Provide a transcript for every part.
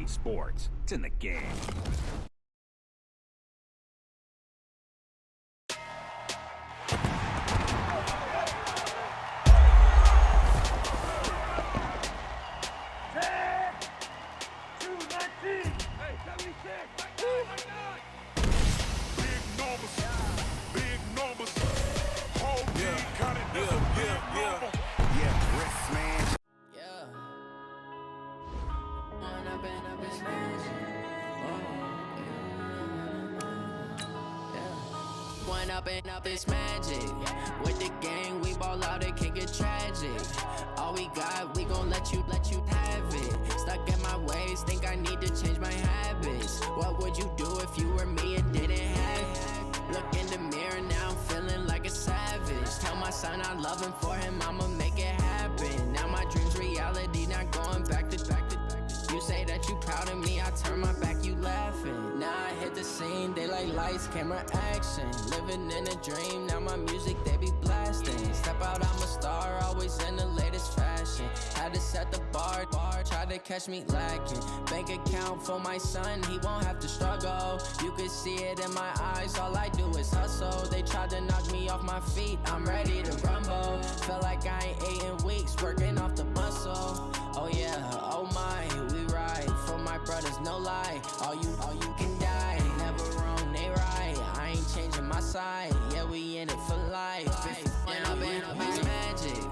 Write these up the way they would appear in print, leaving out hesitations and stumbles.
EA Sports. It's in the game. Up this magic. With the gang, we ball out, it can get tragic. All we got, we gon' let you have it. Stuck in my ways, think I need to change my habits. What would you do if you were me and didn't have it? Look in the mirror, now I'm feeling like a savage. Tell my son I love him, for him I'ma make it happen. Now my dream's reality, not going back to. You say that you proud of me, I turn my back, you laughing. Now I hit the scene, daylight lights, camera action. Living in a dream, now my music, they be blasting. Step out, I'm a star, always in the latest fashion. Had to set the bar, try to catch me lacking. Bank account for my son, he won't have to struggle. You can see it in my eyes, all I do is hustle. They tried to knock me off my feet, I'm ready to rumble. Felt like I ain't ate in weeks, working off the muscle. Oh yeah, oh my, we ride for my brothers, no lie. All you can die, never wrong, they right. I ain't changing my side, yeah, we in it for life. When up it's magic.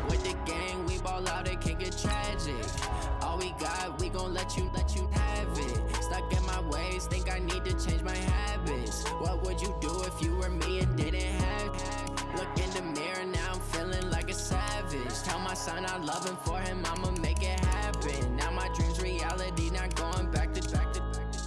With the gang, we ball out, it can get tragic. All we got, we gon' let you have it. Stuck in my ways, think I need to change my habits. What would you do if you were me and didn't have it? Look in the mirror, now I'm feeling like a savage. Tell my son I love him, for him I'ma make it happen. Now my dream's reality, not going back to.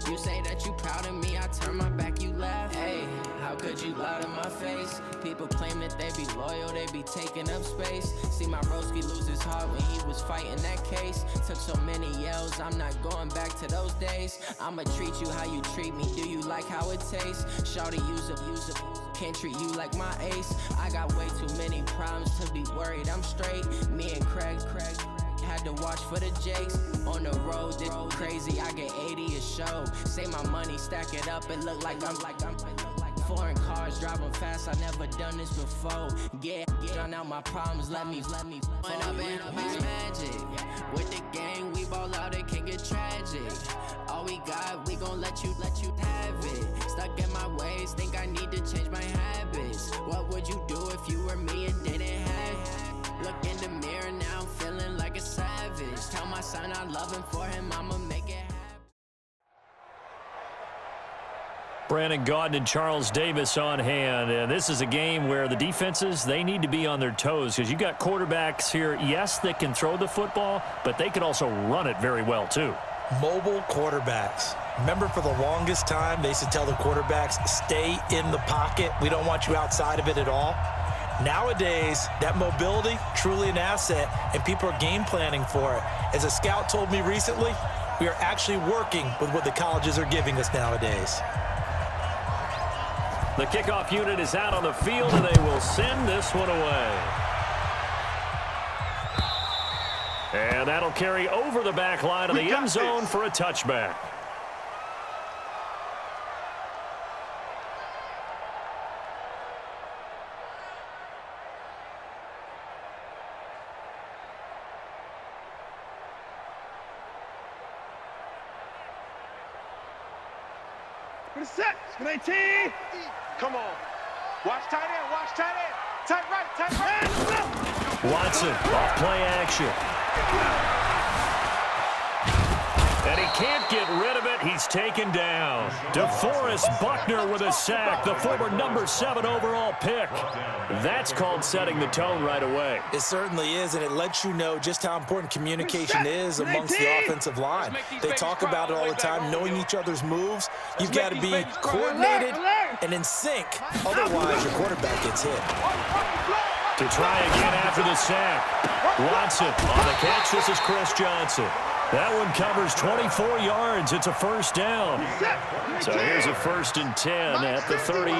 You say that you proud of me, I turn my back, you laugh. Hey, how could you lie to my face? People claim that they be loyal, they be taking up space. See my broski lose his heart when he was fighting that case. Took so many yells, I'm not going back to those days. I'ma treat you how you treat me, do you like how it tastes? Shawty, use up, can't treat you like my ace. I got way too many problems to be worried, I'm straight. Me and Craig had to watch for the Jakes. On the road, this crazy, I get 80 a show. Say my money, stack it up, it look like I'm foreign cars, driving fast, I never done this before. Get drown out my problems, let me When up it's magic. With the gang, we ball out, it can get tragic. All we got, we gon' let you have it. Stuck in my ways, think I need to change my habits. What would you do if you were me and didn't have it? Look in the mirror, now I'm feeling like a savage. Tell my son I love him, for him I'ma make it happen. Brandon Gaudin and Charles Davis on hand, and this is a game where the defenses, they need to be on their toes, because you got quarterbacks here, yes, that can throw the football, but they can also run it very well too. Mobile quarterbacks. Remember, for the longest time, they used to tell the quarterbacks, stay in the pocket. We don't want you outside of it at all. Nowadays, that mobility, truly an asset, and people are game planning for it. As a scout told me recently, we are actually working with what the colleges are giving us nowadays. The kickoff unit is out on the field, and they will send this one away. And that'll carry over the back line of the end zone for a touchback. Set. 19. Come on. Watch tight end. Watch tight end. Tight right. Tight right. Watson off play action. And he can't get rid of it. He's taken down. DeForest Buckner with a sack, the former number 7 overall pick. That's called setting the tone right away. It certainly is, and it lets you know just how important communication is amongst the offensive line. They talk about it all the time, knowing each other's moves. You've got to be coordinated and in sync. Otherwise, your quarterback gets hit. To try again after the sack. Watson on the catch. This is Chris Johnson. That one covers 24 yards. It's a first down. So here's a 1st and 10 at the 38.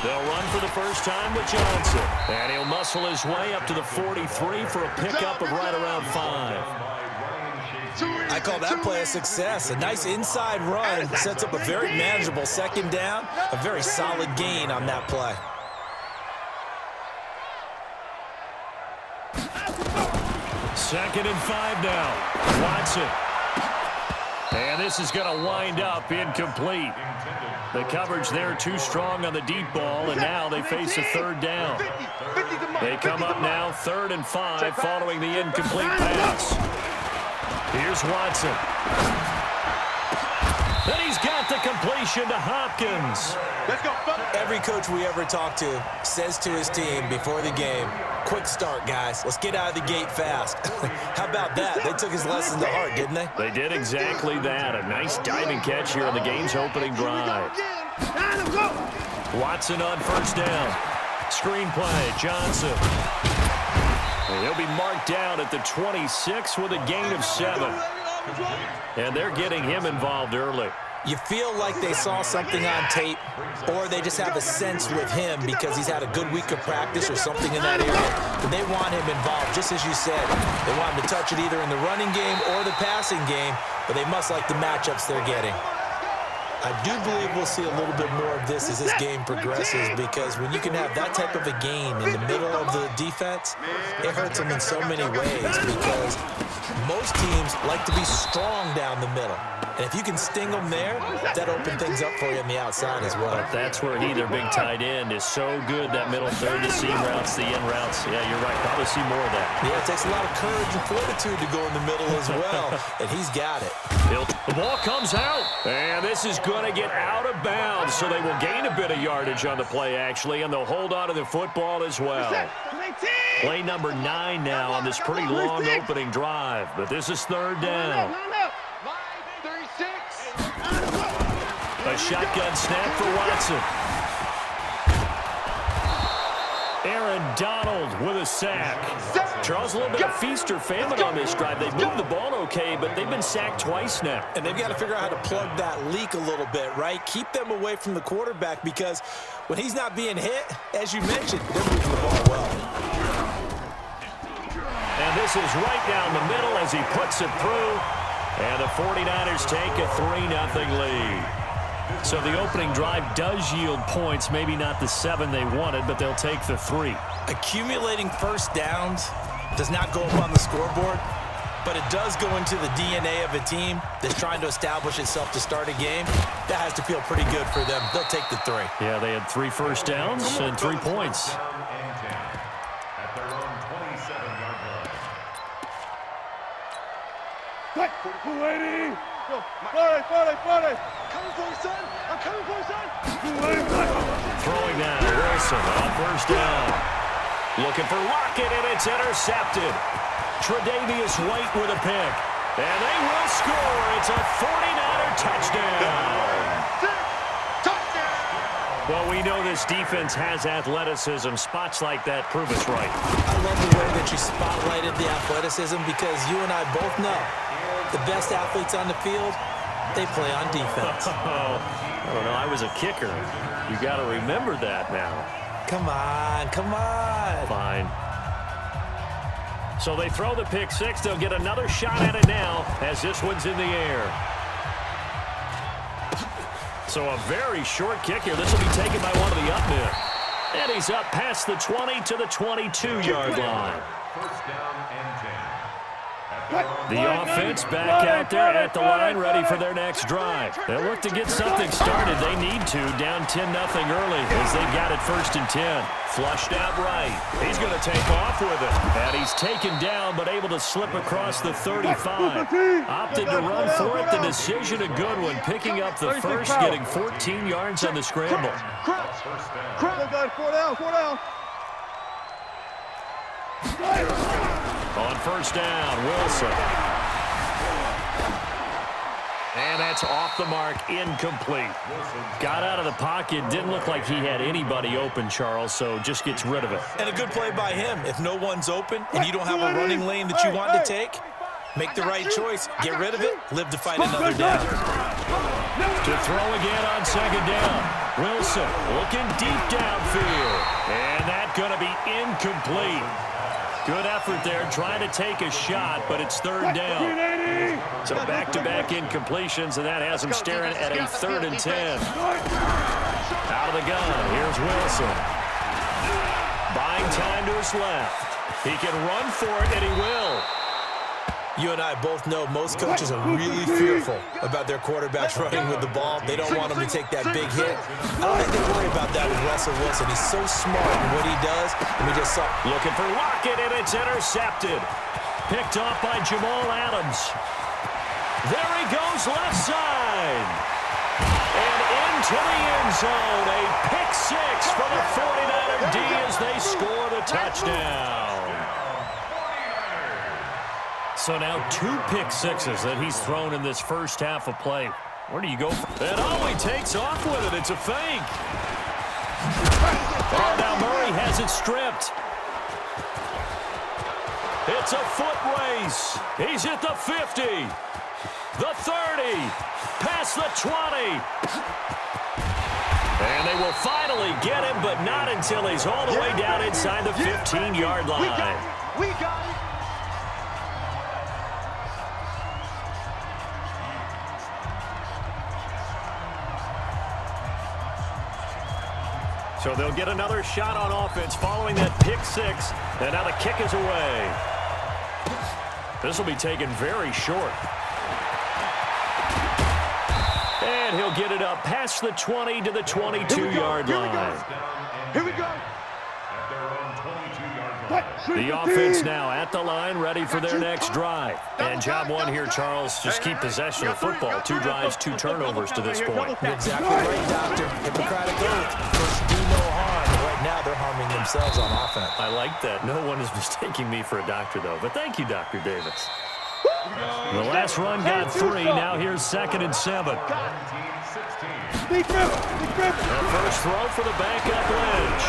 They'll run for the first time with Johnson. And he'll muscle his way up to the 43 for a pickup of right around 5. I call that play a success. A nice inside run sets up a very manageable second down. A very solid gain on that play. Second and 5 now. Watson. And this is going to wind up incomplete. The coverage there too strong on the deep ball, and now they face a third down. They come up now 3rd and 5 following the incomplete pass. Here's Watson. And he's got the completion to Hopkins. Every coach we ever talk to says to his team before the game, quick start, guys. Let's get out of the gate fast. How about that? They took his lesson to heart, didn't they? They did exactly that. A nice diving catch here on the game's opening drive. Watson on first down. Screen play, Johnson. And he'll be marked down at the 26 with a gain of 7. And they're getting him involved early. You feel like they saw something on tape, or they just have a sense with him because he's had a good week of practice or something in that area. But they want him involved, just as you said. They want him to touch it either in the running game or the passing game, but they must like the matchups they're getting. I do believe we'll see a little bit more of this as this game progresses, because when you can have that type of a gain in the middle of the defense, it hurts them in so many ways, because most teams like to be strong down the middle. And if you can sting them there, that opens things up for you on the outside as well. But that's where either big tight end is so good, that middle third, the seam routes, the in routes. Yeah, you're right. Probably see more of that. Yeah, it takes a lot of courage and fortitude to go in the middle as well, and he's got it. The ball comes out, and this is going to get out of bounds, so they will gain a bit of yardage on the play, actually, and they'll hold on to the football as well. Play number 9 now on this pretty long opening drive, but this is 3rd down. A shotgun snap for Watson. Aaron Donald with a sack. Charles, a little bit of feast or famine on this drive. They moved the ball okay, but they've been sacked twice now. And they've got to figure out how to plug that leak a little bit, right? Keep them away from the quarterback, because when he's not being hit, as you mentioned, they're moving the ball well. And this is right down the middle as he puts it through. And the 49ers take a 3-0 lead. So the opening drive does yield points, maybe not the 7 they wanted, but they'll take the 3. Accumulating first downs does not go up on the scoreboard, but it does go into the DNA of a team that's trying to establish itself to start a game. That has to feel pretty good for them. They'll take the 3. Yeah, they had 3 first downs and 3 points. Coming for you, son. I'm coming for you, son. Throwing now, Wilson on first down. Looking for Lockett, and it's intercepted. Tre'Davious White with a pick. And they will score. It's a 49er touchdown. Well, we know this defense has athleticism. Spots like that prove us right. I love the way that you spotlighted the athleticism, because you and I both know the best athletes on the field, they play on defense. I don't know. I was a kicker. You got to remember that now. Come on, come on. Fine. So they throw the pick 6. They'll get another shot at it now as this one's in the air. So a very short kick here. This will be taken by one of the up men. And he's up past the 20 to the 22-yard line. First down and 10. The offense back out there at the line, ready for their next drive. They'll look to get something started. They need to, down 10-0 early as they've got it 1st and 10. Flushed out right. He's going to take off with it. And he's taken down, but able to slip across the 35. Opted to run for it. The decision a good one, picking up the first, getting 14 yards on the scramble. On first down, Wilson. And that's off the mark, incomplete. Got out of the pocket, didn't look like he had anybody open, Charles, so just gets rid of it. And a good play by him. If no one's open and you don't have a running lane that you want to take, make the right choice. Get rid of it, live to fight another down. To throw again on second down. Wilson looking deep downfield. And that's going to be incomplete. Good effort there, trying to take a shot, but it's third down. So back-to-back incompletions, and that has him staring at a 3rd and 10. Out of the gun, here's Wilson. Buying time to his left. He can run for it, and he will. You and I both know most coaches are really fearful about their quarterbacks running with the ball. They don't want them to take that big hit. I don't think they worry about that with Russell Wilson. He's so smart in what he does, and we just saw. Looking for Lockett, and it's intercepted. Picked off by Jamal Adams. There he goes, left side. And into the end zone. A pick six for the 49er D as they score the touchdown. So now 2 pick sixes that he's thrown in this first half of play. Where do you go from? And he takes off with it. It's a fake. Oh, now Murray has it stripped. It's a foot race. He's at the 50, the 30, past the 20. And they will finally get him, but not until he's all the way down inside the 15-yard line. We got it. So they'll get another shot on offense following that pick six. And now the kick is away. This will be taken very short. And he'll get it up past the 20 to the 22-yard line. Here we go. The offense now at the line, ready for their next drive. And job one here, Charles, just keep possession of the football. 2 drives, 2 turnovers to this point. You're exactly right, Doctor. Hippocratic oath. First, do no harm. Right now, they're harming themselves on offense. I like that. No one is mistaking me for a doctor, though. But thank you, Dr. Davis. The last run got 3. Now here's 2nd and 7. The first throw for the backup Lynch.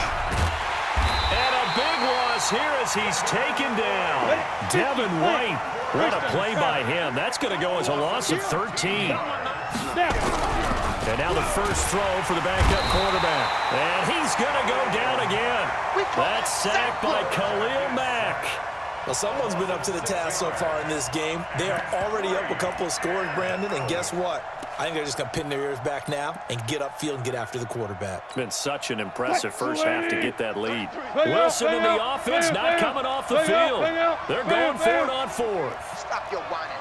And a big loss here as he's taken down. Devin White. What a play by him. That's going to go as a loss of 13. And now the first throw for the backup quarterback. And he's going to go down again. That's sacked by Khalil Mack. Well, someone's been up to the task so far in this game. They are already up a couple of scores, Brandon, and guess what? I think they're just going to pin their ears back now and get upfield and get after the quarterback. It's been such an impressive first half to get that lead. Wilson in the offense not coming off the field. They're going for it on 4th. Stop your whining.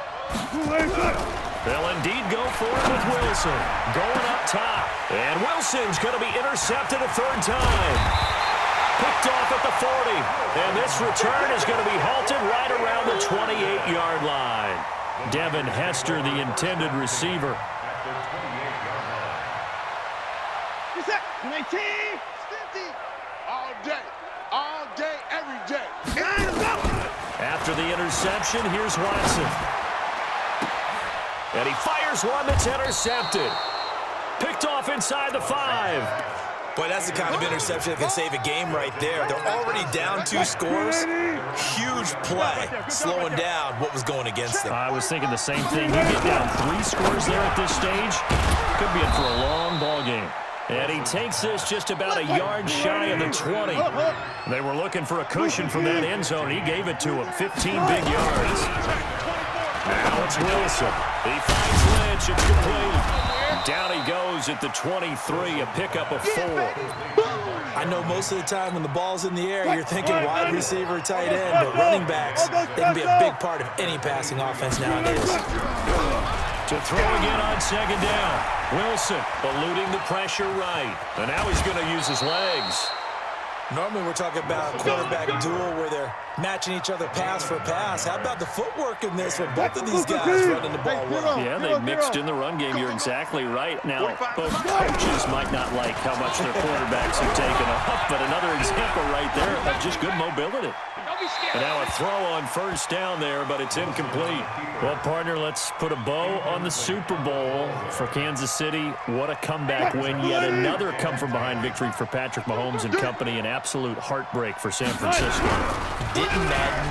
They'll indeed go for it with Wilson. Going up top. And Wilson's going to be intercepted a 3rd time. Picked off at the 40. And this return is going to be halted right around the 28-yard line. Devin Hester, the intended receiver. What's that? 19, 50. All day, every day. After the interception, here's Watson. And he fires one that's intercepted. Picked off inside the 5. Boy, that's the kind of interception that can save a game right there. They're already down 2 scores. Huge play, slowing down what was going against them. I was thinking the same thing. You get down 3 scores there at this stage, could be in for a long ball game. And he takes this just about a yard shy of the 20. They were looking for a cushion from that end zone. He gave it to him, 15 big yards. Now it's Wilson. He finds Lynch. It's complete. Down he goes at the 23, a pickup of 4. I know most of the time when the ball's in the air, you're thinking wide receiver, tight end, but running backs, they can be a big part of any passing offense nowadays. To throw again on 2nd down. Wilson eluding the pressure right. And now he's going to use his legs. Normally we're talking about a quarterback duel where they're matching each other pass for pass. How about the footwork in this with both of these guys running the ball well? Yeah, they mixed in the run game. You're exactly right. Now, both coaches might not like how much their quarterbacks have taken off, but another example right there of just good mobility. And now a throw on 1st down there, but it's incomplete. Well, partner, let's put a bow on the Super Bowl for Kansas City. What a comeback win. Yet another come-from-behind victory for Patrick Mahomes and company. An absolute heartbreak for San Francisco. Didn't Madden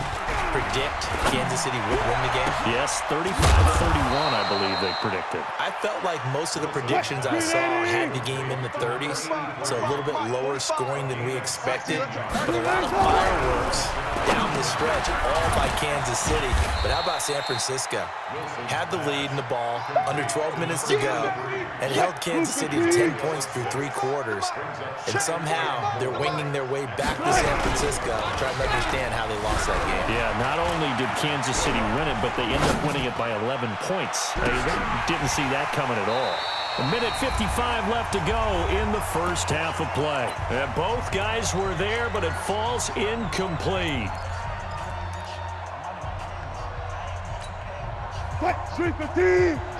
predict Kansas City would win the game? Yes, 35-31, I believe they predicted. I felt like most of the predictions I saw had the game in the 30s, so a little bit lower scoring than we expected, but a lot of fireworks down the stretch. stretch all by Kansas City. But how about San Francisco? Had the lead in the ball, under 12 minutes to go, and held Kansas City to 10 points through 3 quarters. And somehow they're winging their way back to San Francisco, trying to understand how they lost that game. Yeah, not only did Kansas City win it, but they ended up winning it by 11 points. They didn't see that coming at all. A minute 55 left to go in the first half of play. And both guys were there, but it falls incomplete.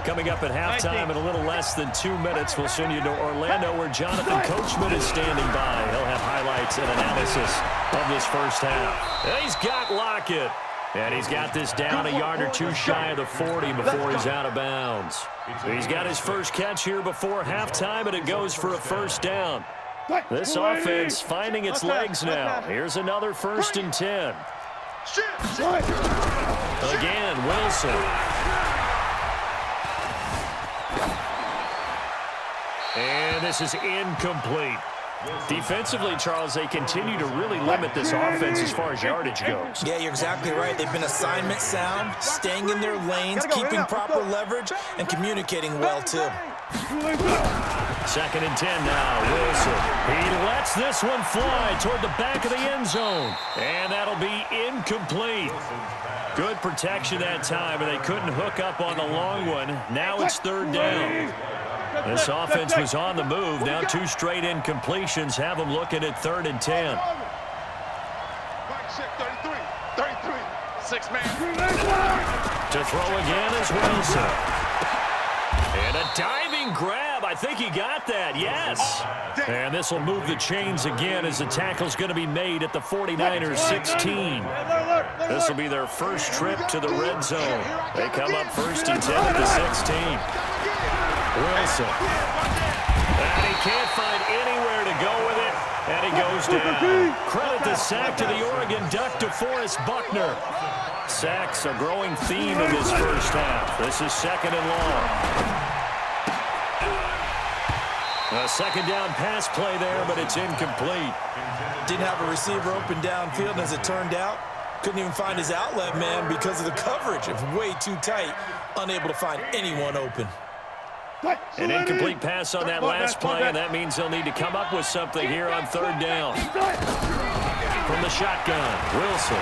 Coming up at halftime in a little less than 2 minutes, we'll send you to Orlando, where Jonathan Coachman is standing by. He'll have highlights and analysis of this first half. And he's got Lockett. And he's got this down a yard or two shy of the 40 before he's out of bounds. He's got his first catch here before halftime, and it goes for a first down. This offense finding its legs now. Here's another 1st and 10. Again, Wilson. And this is incomplete. Defensively, Charles, they continue to really limit this offense as far as yardage goes. Yeah, you're exactly right. They've been assignment sound, staying in their lanes, keeping proper leverage, and communicating well, too. 2nd and 10 now, Wilson. He lets this one fly toward the back of the end zone. And that'll be incomplete. Good protection that time, and they couldn't hook up on the long one. Now it's 3rd down. This offense was on the move. Now 2 straight incompletions have them looking at 3rd and 10. 33, 6-man. To throw again is Wilson. And a diving grab. I think he got that, yes. And this will move the chains again as the tackle's going to be made at the 49ers 16. This will be their first trip to the red zone. They come up 1st and 10 at the 16. Wilson. And he can't find anywhere to go with it, and he goes down. Credit the sack to the Oregon Duck, DeForest Buckner. Sacks a growing theme in this first half. This is 2nd and long. A 2nd down pass play there, but it's incomplete. Didn't have a receiver open downfield, as it turned out. Couldn't even find his outlet man because of the coverage. It was way too tight. Unable to find anyone open. An incomplete pass on that last play, and that means they'll need to come up with something here on 3rd down. From the shotgun, Wilson.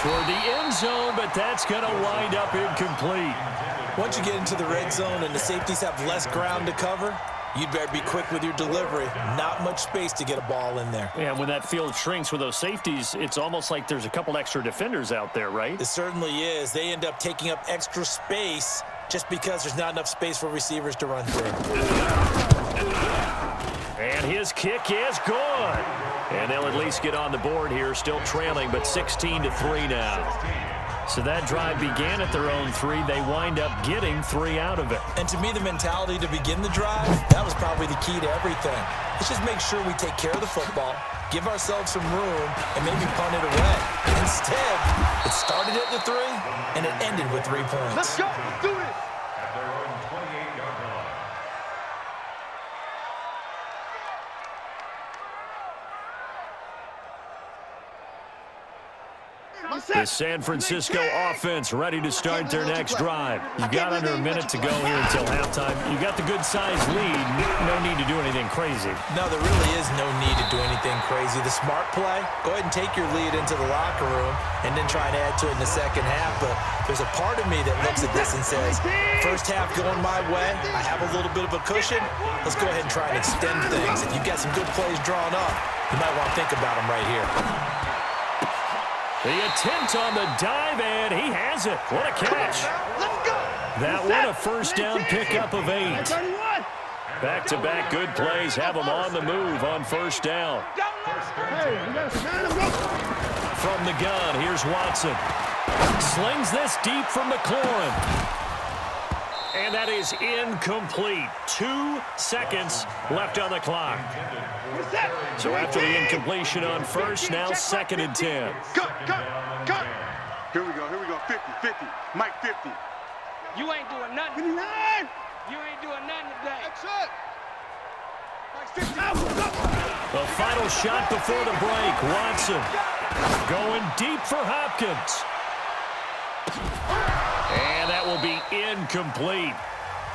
Toward the end zone, but that's going to wind up incomplete. Once you get into the red zone and the safeties have less ground to cover, you'd better be quick with your delivery. Not much space to get a ball in there. Yeah, when that field shrinks with those safeties, it's almost like there's a couple extra defenders out there, right? It certainly is. They end up taking up extra space just because there's not enough space for receivers to run through. And his kick is good. And they'll at least get on the board here, still trailing, but 16-3 now. So that drive began at their own 3. They wind up getting 3 out of it. And to me, the mentality to begin the drive, that was probably the key to everything. Let's just make sure we take care of the football, give ourselves some room, and maybe punt it away. Instead, it started at the 3, and it ended with 3 points. Let's go. Let's do it. The San Francisco offense ready to start their next drive. You've got under a minute to go here until halftime. You got the good-sized lead. No need to do anything crazy. No, there really is no need to do anything crazy. The smart play, go ahead and take your lead into the locker room and then try and add to it in the second half. But there's a part of me that looks at this and says, first half going my way, I have a little bit of a cushion. Let's go ahead and try and extend things. If you've got some good plays drawn up, you might want to think about them right here. The attempt on the dive, and he has it. What a catch. That one a first down pickup of 8. Back-to-back good plays have them on the move on first down. From the gun, here's Watson. Slings this deep from McLaurin. And that is incomplete. 2 seconds left on the clock. So after the incompletion on first, now 2nd and 10. Cut. Here we go. 50. Mike 50. You ain't doing nothing. 59. You ain't doing nothing today. That's it. Mike 50. The final shot before the break. Watson Going deep for Hopkins. And that will be incomplete.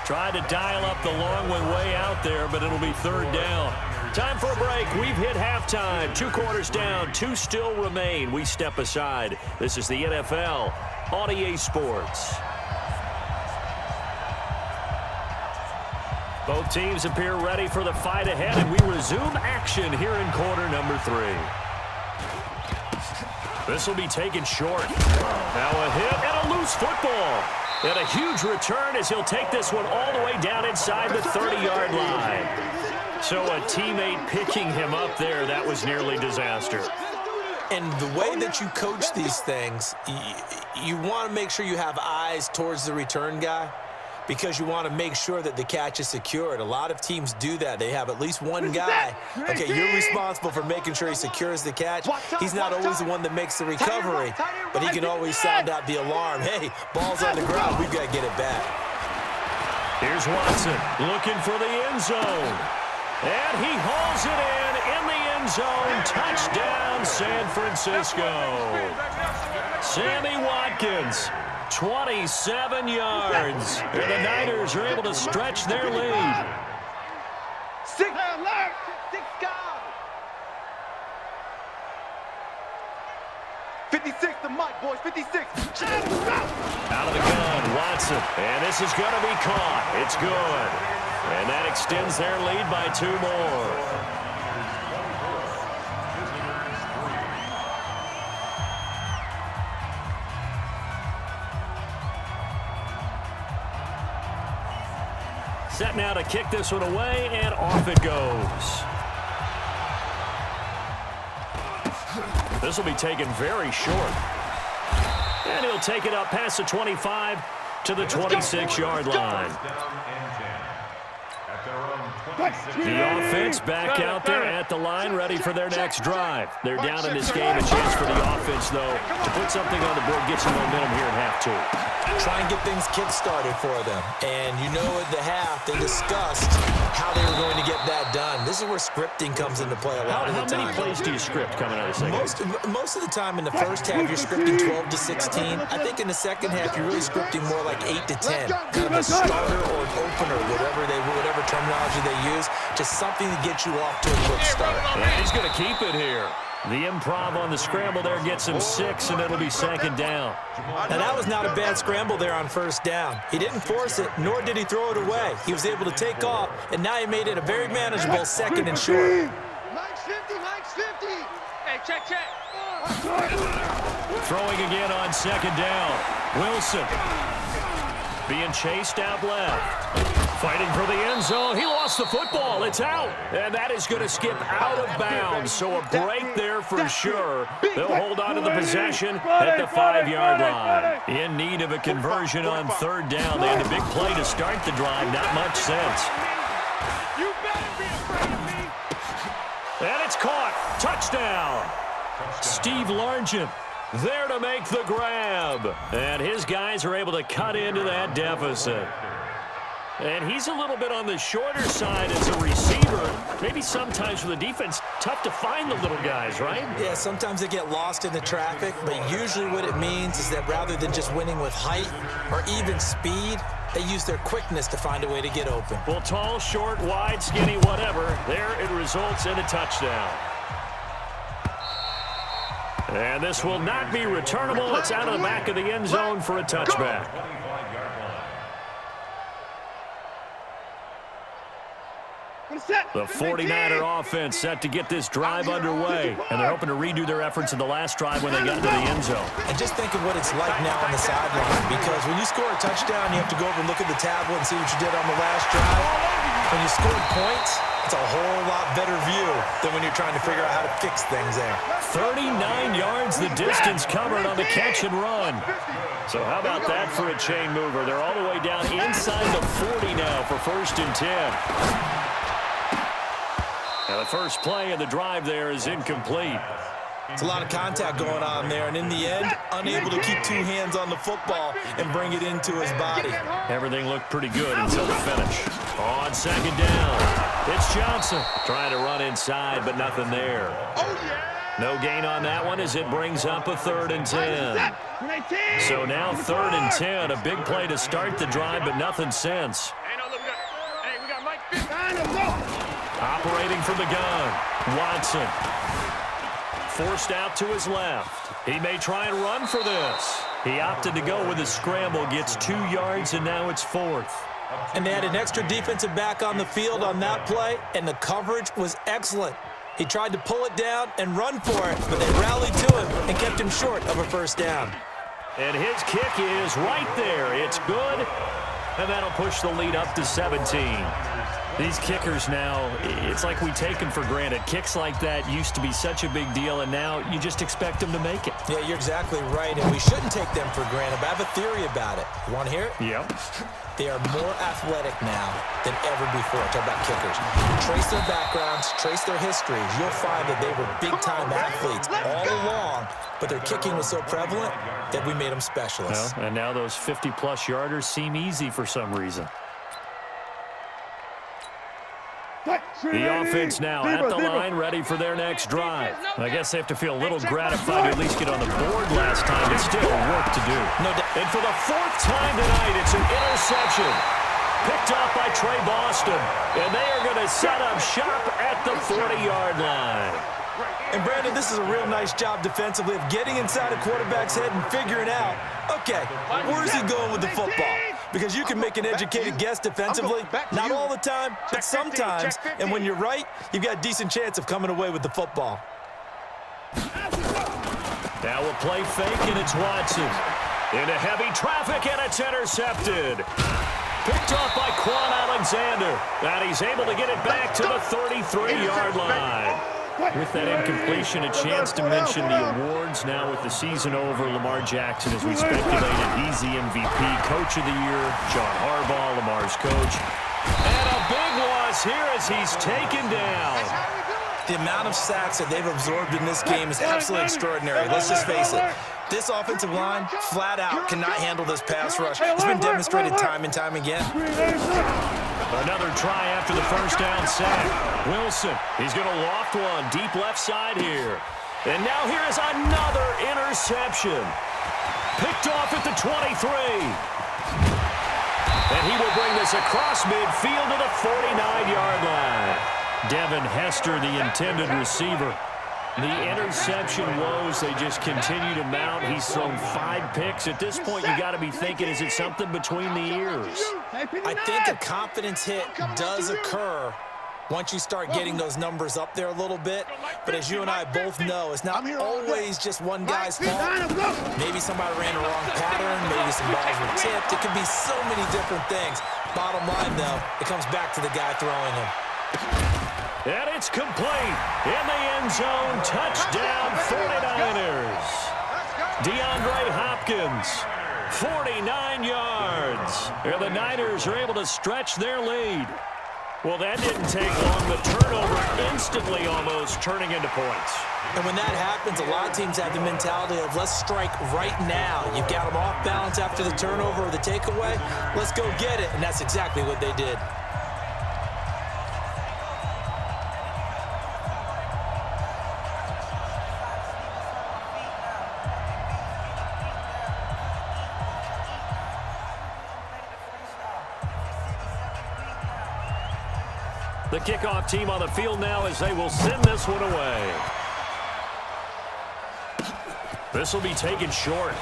Tried to dial up the long one way out there, but it'll be third down. Time for a break. We've hit halftime. 2 quarters down. 2 still remain. We step aside. This is the NFL on EA Sports. Both teams appear ready for the fight ahead, and we resume action here in quarter number 3. This will be taken short. Now a hit and a loose football. And a huge return as he'll take this one all the way down inside the 30-yard line. So a teammate picking him up there, that was nearly disaster. And the way that you coach these things, you want to make sure you have eyes towards the return guy, because you want to make sure that the catch is secured. A lot of teams do that. They have at least one guy. Okay, you're responsible for making sure he secures the catch. He's not always the one that makes the recovery, but he can always sound out the alarm. Hey, ball's on the ground. We've got to get it back. Here's Watson looking for the end zone. And he hauls it in the end zone. Touchdown, San Francisco. Sammy Watkins. 27 yards. And the Niners are able to stretch their lead. 6 alert! 6 gone! 56 the mic, boys. 56. Out of the gun, Watson. And this is going to be caught. It's good. And that extends their lead by 2 more. Set now to kick this one away, and off it goes. This will be taken very short. And he'll take it up past the 25 to the 26-yard line. The offense back out there at the line, ready for their next drive. They're down in this game. A chance for the offense, though, to put something on the board, get some momentum here in half 2. Try and get things kick-started for them. And you know at the half, they discussed how they were going to get that done. This is where scripting comes into play a lot of the time. How many plays do you script coming out of the second? Most of the time in the first half, you're scripting 12 to 16. I think in the second half, you're really scripting more like 8 to 10. Kind of a starter or an opener, whatever terminology they use. Just something to get you off to a quick start. And he's going to keep it here. The improv on the scramble there gets him 6, and it'll be second down. Now, that was not a bad scramble there on first down. He didn't force it, nor did he throw it away. He was able to take off, and now he made it a very manageable second and short. Mike's 50, Mike's 50. Hey, check. Throwing again on second down. Wilson being chased out left. Fighting for the end zone. He lost the football. It's out. And that is going to skip out of bounds. So a break there for sure. They'll hold on to the possession at the 5-yard line. In need of a conversion on third down. They had a big play to start the drive. Not much sense. You better be afraid of me. And it's caught. Touchdown. Steve Largent there to make the grab. And his guys are able to cut into that deficit. And he's a little bit on the shorter side as a receiver. Maybe sometimes for the defense, tough to find the little guys, right? Yeah, sometimes they get lost in the traffic, but usually what it means is that rather than just winning with height or even speed, they use their quickness to find a way to get open. Well, tall, short, wide, skinny, whatever, there it results in a touchdown. And this will not be returnable. It's out of the back of the end zone for a touchback. The 49er offense set to get this drive underway, and they're hoping to redo their efforts in the last drive when they got into the end zone. And just think of what it's like now on the sideline, because when you score a touchdown, you have to go over and look at the tablet and see what you did on the last drive. When you score points, it's a whole lot better view than when you're trying to figure out how to fix things there. 39 yards the distance covered on the catch and run. So how about that for a chain mover? They're all the way down inside the 40 now for 1st and 10. Now the first play of the drive there is incomplete. It's a lot of contact going on there, and in the end, unable to keep 2 hands on the football and bring it into his body. Everything looked pretty good until the finish. On second down, it's Johnson trying to run inside, but nothing there. Oh, yeah. No gain on that one as it brings up a 3rd and 10. So now 3rd and 10, a big play to start the drive, but nothing since. Operating from the gun, Watson. Forced out to his left. He may try and run for this. He opted to go with a scramble, gets 2 yards, and now it's 4th. And they had an extra defensive back on the field on that play, and the coverage was excellent. He tried to pull it down and run for it, but they rallied to him and kept him short of a 1st down. And his kick is right there. It's good, and that'll push the lead up to 17. These kickers now, it's like we take them for granted. Kicks like that used to be such a big deal, and now you just expect them to make it. Yeah, you're exactly right, and we shouldn't take them for granted, but I have a theory about it. You want to hear it? Yep. They are more athletic now than ever before. Talk about kickers. Trace their backgrounds, trace their histories. You'll find that they were big-time athletes all along, but their kicking was so prevalent that we made them specialists. Well, and now those 50-plus yarders seem easy for some reason. The offense now at the line, ready for their next drive. I guess they have to feel a little gratified to at least get on the board last time, but still work to do. And for the 4th time tonight, it's an interception. Picked off by Trey Boston, and they are going to set up shop at the 40-yard line. And, Brandon, this is a real nice job defensively of getting inside a quarterback's head and figuring out, okay, where's he going with the football? Because you can make an educated guess defensively, not all the time, but sometimes. And when you're right, you've got a decent chance of coming away with the football. Now we'll play fake, and it's Watson. Into heavy traffic, and it's intercepted. Picked off by Quan Alexander. And he's able to get it back to the 33-yard line. With that incompletion, a chance to mention the awards. Now with the season over, Lamar Jackson, as we speculated, he's the MVP, Coach of the Year, John Harbaugh, Lamar's coach. And a big loss here as he's taken down. The amount of sacks that they've absorbed in this game is absolutely extraordinary. Let's just face it. This offensive line, flat out, cannot handle this pass rush. It's been demonstrated time and time again. Another try after the 1st down sack. Wilson, he's going to loft one deep left side here. And now here is another interception. Picked off at the 23. And he will bring this across midfield to the 49-yard line. Devin Hester, the intended receiver. The interception woes, they just continue to mount. He's thrown 5 picks. At this point, you got to be thinking, is it something between the ears? I think a confidence hit does occur once you start getting those numbers up there a little bit. But as you and I both know, it's not always just one guy's fault. Maybe somebody ran the wrong pattern. Maybe some balls were tipped. It could be so many different things. Bottom line, though, it comes back to the guy throwing them. And it's complete. In the end zone, touchdown 49ers. DeAndre Hopkins, 49 yards. And the Niners are able to stretch their lead. Well, that didn't take long. The turnover instantly almost turning into points. And when that happens, a lot of teams have the mentality of let's strike right now. You've got them off balance after the turnover or the takeaway. Let's go get it. And that's exactly what they did. The kickoff team on the field now as they will send this one away. This will be taken short.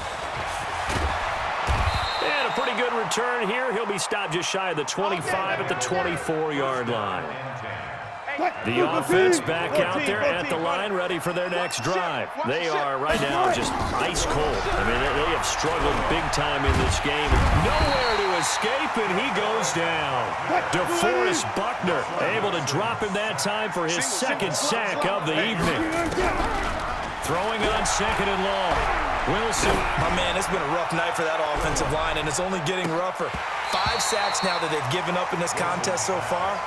And a pretty good return here. He'll be stopped just shy of the 25 at the 24-yard line. The offense back out there at the line, ready for their next drive. They are right now just ice cold. I mean, they have struggled big time in this game. Nowhere to escape, and he goes down. DeForest Buckner able to drop him that time for his 2nd sack of the evening. Throwing on 2nd and long. Wilson. My man, it's been a rough night for that offensive line, and it's only getting rougher. 5 sacks now that they've given up in this contest so far.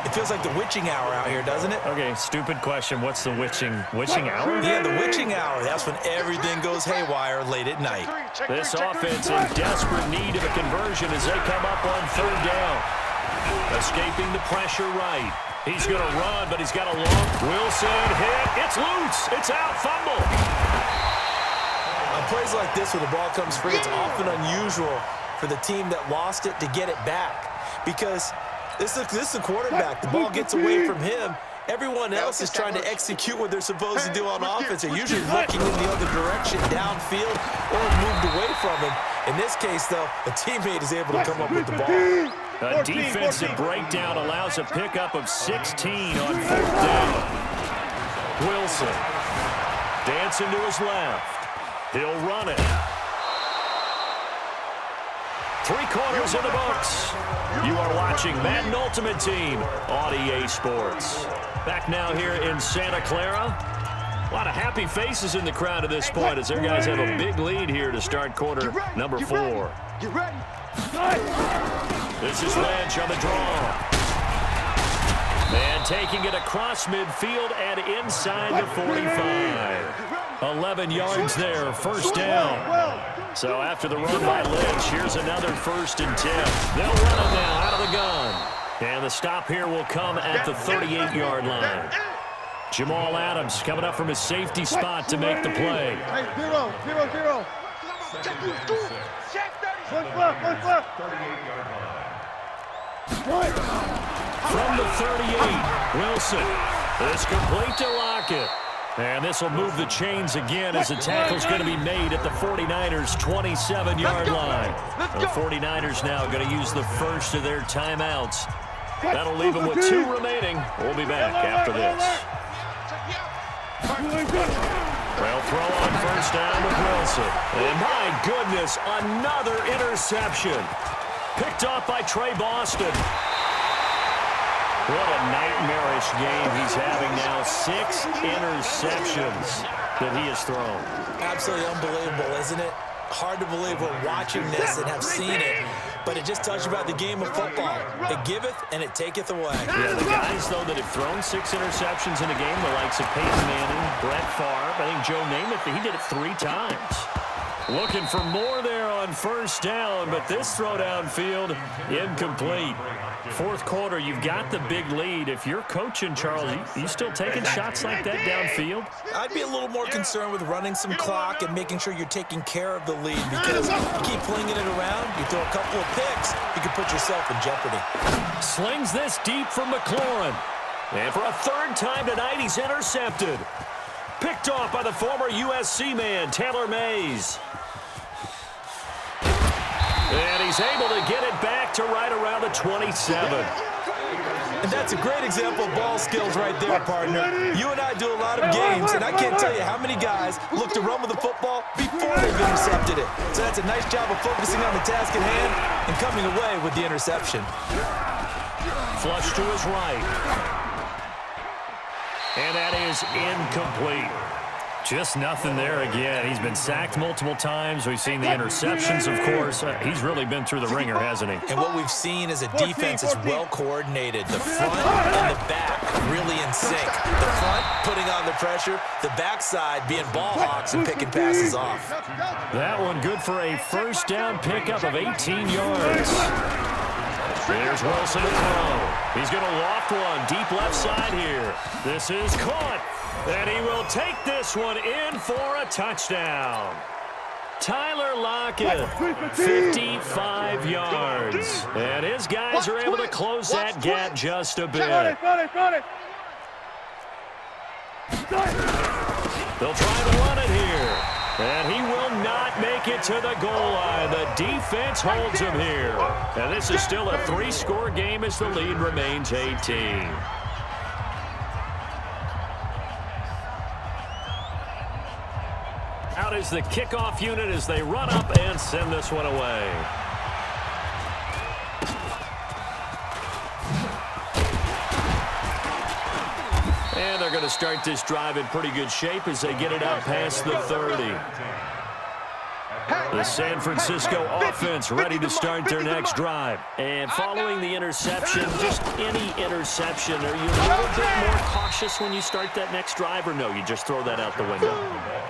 It feels like the witching hour out here, doesn't it? Okay, stupid question. What's the witching hour? Yeah, the witching hour. That's when everything goes haywire late at night. This offense in desperate need of a conversion as they come up on 3rd down. Escaping the pressure right. He's going to run, but he's got a long. Wilson hit. It's loose. It's out. Fumble. On plays like this where the ball comes free, it's often unusual for the team that lost it to get it back. Because this is a quarterback. The ball gets away from him. Everyone else is trying to execute what they're supposed to do on offense. They're usually looking in the other direction, downfield, or moved away from him. In this case, though, a teammate is able to come up with the ball. A defensive breakdown allows a pickup of 16 on 4th down. Wilson dancing to his left. He'll run it. 3 quarters in the books. You are watching Madden Ultimate Team on EA Sports. Back now here in Santa Clara. A lot of happy faces in the crowd at this point as their guys have a big lead here to start quarter number 4. Get ready. This is Lynch on the draw. And taking it across midfield and inside the 45. 11 yards there, 1st down. So after the run by Lynch, here's another 1st and 10. They'll run it now out of the gun. And the stop here will come at the 38-yard line. Jamal Adams coming up from his safety spot to make the play. Hey, 0, 0, 0. Look left. From the 38, Wilson is complete to Lockett. And this will move the chains again as the tackle's going to be made at the 49ers' 27-yard line. The 49ers now going to use the first of their timeouts. That'll leave them with 2 remaining. We'll be back after this. They'll throw on 1st down with Wilson. And my goodness, another interception. Picked off by Trey Boston. What a nightmarish game he's having now. 6 interceptions that he has thrown. Absolutely unbelievable, isn't it? Hard to believe we're watching this and have seen it, but it just tells you about the game of football. It giveth and it taketh away. Yeah, the guys, though, that have thrown 6 interceptions in a game, the likes of Peyton Manning, Brett Favre, I think Joe Namath, he did it 3 times. Looking for more there on 1st down, but this throw downfield, incomplete. 4th quarter, you've got the big lead. If you're coaching, Charles, you still taking shots like that downfield? I'd be a little more concerned with running some clock and making sure you're taking care of the lead, because you keep flinging it around, you throw a couple of picks, you can put yourself in jeopardy. Slings this deep from McLaurin. And for a 3rd time tonight, he's intercepted. Picked off by the former USC man, Taylor Mays. And he's able to get it back to right around the 27. And that's a great example of ball skills right there, partner. You and I do a lot of games, and I can't tell you how many guys look to run with the football before they've intercepted it. So that's a nice job of focusing on the task at hand and coming away with the interception. Flush to his right. And that is incomplete. Just nothing there again. He's been sacked multiple times. We've seen the interceptions, of course. He's really been through the ringer, hasn't he? And what we've seen is a defense that's well coordinated. The front and the back really in sync. The front putting on the pressure, the backside being ball hawks and picking passes off. That one good for a 1st down pickup of 18 yards. There's Wilson to throw. He's going to loft one deep left side here. This is caught. And he will take this one in for a touchdown. Tyler Lockett, 55 yards. And his guys are able to close that gap just a bit. They'll try to run it here. And he will not make it to the goal line. The defense holds him here. And this is still a 3-score game as the lead remains 18. Out is the kickoff unit as they run up and send this one away. And they're going to start this drive in pretty good shape as they get it out past the 30. The San Francisco offense ready to start their next drive. And following the interception, just any interception, are you a little bit more cautious when you start that next drive, or no, you just throw that out the window?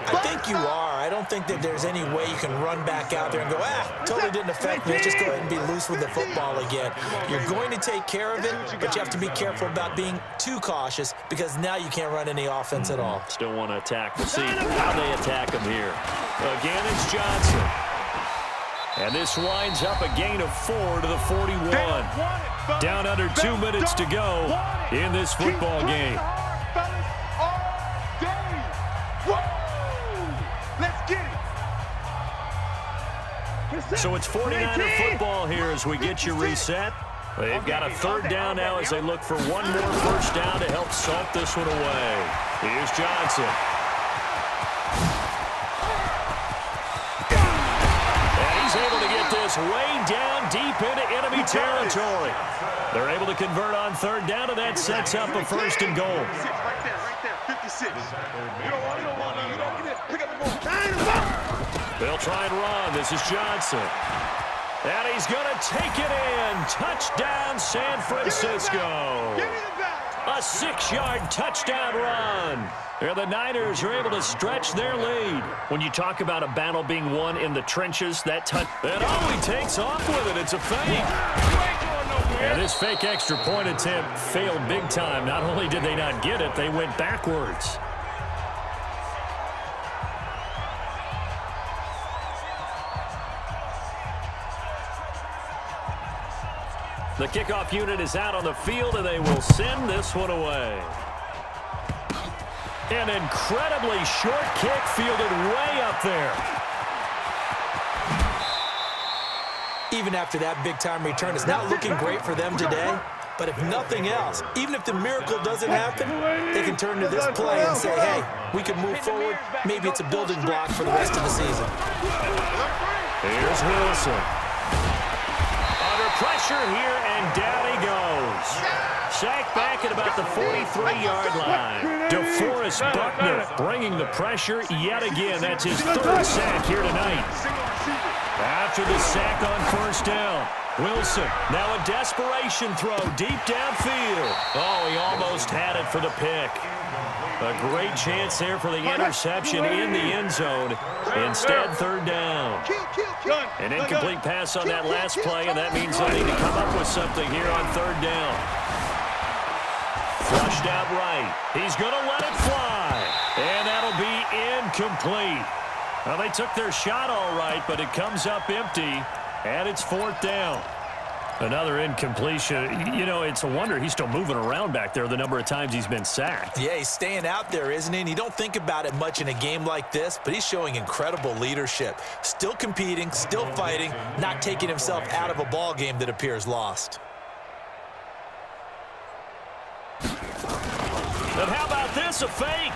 I think you are. I don't think that there's any way you can run back out there and go, totally didn't affect me. Let's just go ahead and be loose with the football again. You're going to take care of it, but you have to be careful about being too cautious because now you can't run any offense at all. Still want to attack. We'll see how they attack him here. Again, it's Johnson. And this winds up a gain of 4 to the 41. Down under 2 minutes to go in this football game. So it's 49er football here as we get you reset. They've got a third down now as they look for one more first down to help salt this one away. Here's Johnson. And he's able to get this way down deep into enemy territory. They're able to convert on third down, and that sets up a first and goal. Right there, 56. You don't want it. Pick up the ball. They'll try and run. This is Johnson. And he's going to take it in. Touchdown, San Francisco. A 6-yard touchdown run. And the Niners are able to stretch their lead. When you talk about a battle being won in the trenches, that he takes off with it. It's a fake. And this fake extra point attempt failed big time. Not only did they not get it, they went backwards. The kickoff unit is out on the field, and they will send this one away. An incredibly short kick fielded way up there. Even after that big-time return, it's not looking great for them today. But if nothing else, even if the miracle doesn't happen, they can turn to this play and say, hey, we can move forward. Maybe it's a building block for the rest of the season. Here's Wilson. Under pressure here, and down he goes. Sacked back at about the 43-yard line. DeForest Buckner bringing the pressure yet again. That's his third sack here tonight. After the sack on first down, Wilson, now a desperation throw deep downfield. Oh, he almost had it for the pick. A great chance there for the interception in the end zone. Instead, third down. An incomplete pass on that last play, and that means they'll need to come up with something here on third down. Flushed out right. He's going to let it fly. And that'll be incomplete. Well, they took their shot all right, but it comes up empty, and it's fourth down. Another incompletion. You know, it's a wonder he's still moving around back there the number of times he's been sacked. Yeah, he's staying out there, isn't he? And you don't think about it much in a game like this, but he's showing incredible leadership. Still competing, still fighting, not taking himself out of a ball game that appears lost. And how about this, a fake?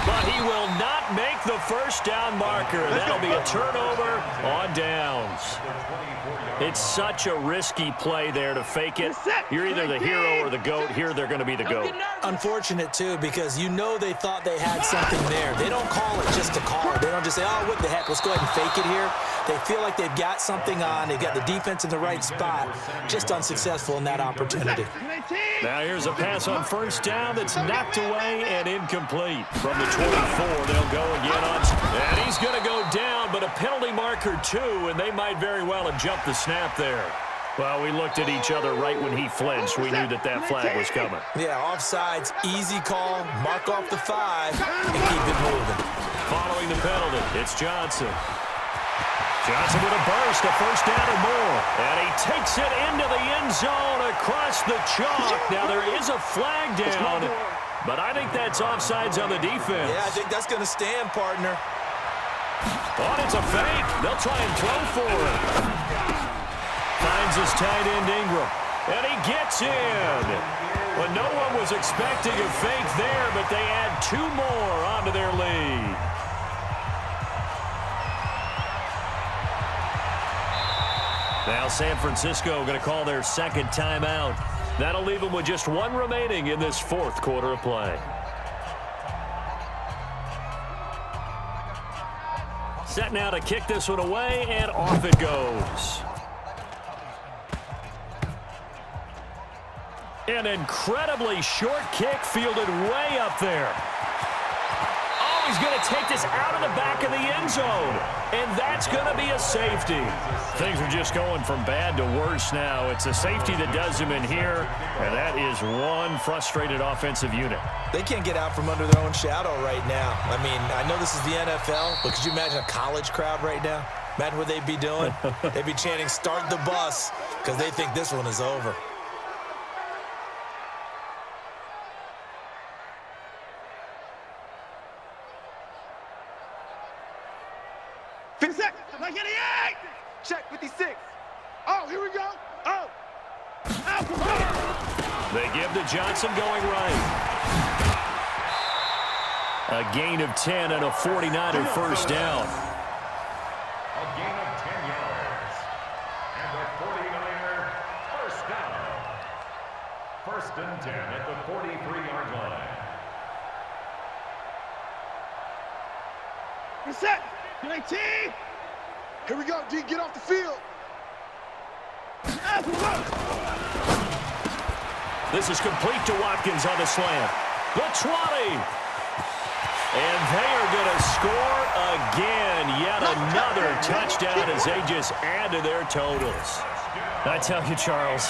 But he will not make the first down marker. That'll be a turnover on downs. It's such a risky play there to fake it. You're either the hero or the GOAT. Here they're going to be the GOAT. Unfortunate, too, because you know they thought they had something there. They don't call it just to call it. They don't just say, oh, what the heck, let's go ahead and fake it here. They feel like they've got something on. They've got the defense in the right spot. Just unsuccessful in that opportunity. Now here's a pass on first down that's knocked away and incomplete. From the 24, they'll go again on. And he's going to go down, but a penalty marker, too, and they might very well have jumped the snap there. Well, we looked at each other right when he flinched. We knew that that flag was coming. Yeah, offsides, easy call, mark off the 5, and keep it moving. Following the penalty, it's Johnson. Johnson with a burst, a first down or more. And he takes it into the end zone across the chalk. Now, there is a flag down, but I think that's offsides on the defense. Yeah, I think that's going to stand, partner. Oh, it's a fake. They'll try and throw for it. Finds his tight end Ingram. And he gets in. Well, no one was expecting a fake there, but they add 2 more onto their lead. Now San Francisco going to call their second timeout. That'll leave them with just 1 remaining in this fourth quarter of play. Set now to kick this one away, and off it goes. An incredibly short kick fielded way up there. he's going to take this out of the back of the end zone. And that's going to be a safety. Things are just going from bad to worse now. It's a safety that does him in here, and that is one frustrated offensive unit. They can't get out from under their own shadow right now. I mean, I know this is the NFL, but could you imagine a college crowd right now? Imagine what they'd be doing. They'd be chanting, "Start the bus," because they think this one is over. Check 56. Oh, here we go. Oh. They give to Johnson going right. A gain of 10 and a 49er first down. A gain of 10 yards. And the 49er first down. First and 10 at the 43-yard line. Reset. 19. Here we go, D. Get off the field. This is complete to Watkins on the slant. The 20. And they are going to score again. Yet another touchdown as they just add to their totals. I tell you, Charles,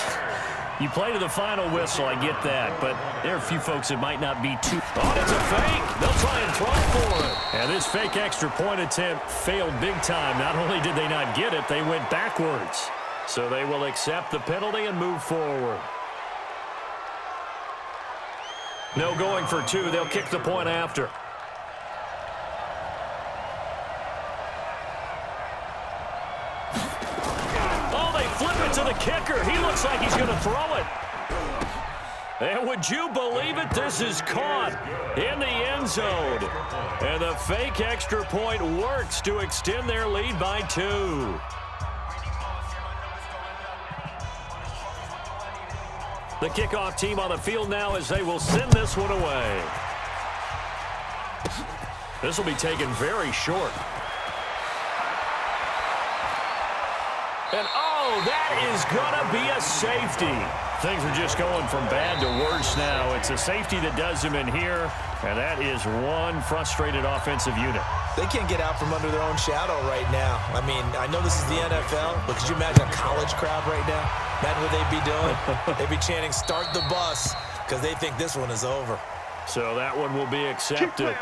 you play to the final whistle, I get that. But there are a few folks that might not be too... Oh, it's a fake. They'll try and throw for it. And this fake extra point attempt failed big time. Not only did they not get it, they went backwards. So they will accept the penalty and move forward. No going for two. They'll kick the point after. Oh, they flip it to the kicker. He looks like he's going to throw it. And would you believe it? This is caught in the end zone. And the fake extra point works to extend their lead by 2. The kickoff team on the field now as they will send this one away. This will be taken very short. And, oh, that is going to be a safety. Things are just going from bad to worse now. It's a safety that does him in here, and that is one frustrated offensive unit. They can't get out from under their own shadow right now. I mean, I know this is the NFL, but could you imagine a college crowd right now? Imagine what they'd be doing. They'd be chanting, "Start the bus," because they think this one is over. So that one will be accepted.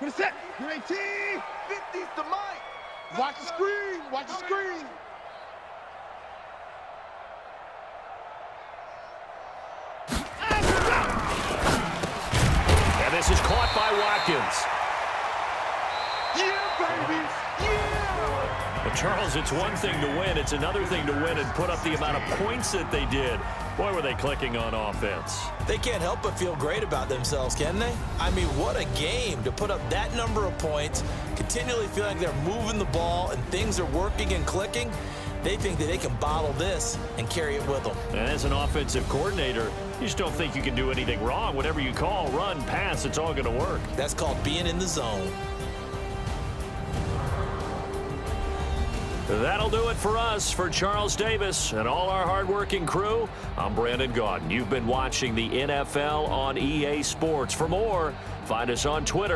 Reset. 19. 50's the mic. Watch the screen. Watch the screen. And this is caught by Watkins. Yeah, baby. Yeah. But Charles, it's one thing to win. It's another thing to win and put up the amount of points that they did. Boy, were they clicking on offense. They can't help but feel great about themselves, can they? I mean, what a game to put up that number of points, continually feel like they're moving the ball and things are working and clicking. They think that they can bottle this and carry it with them. And as an offensive coordinator, you just don't think you can do anything wrong. Whatever you call, run, pass, it's all going to work. That's called being in the zone. That'll do it for us. For Charles Davis and all our hardworking crew, I'm Brandon Gaudin. You've been watching the NFL on EA Sports. For more, find us on Twitter.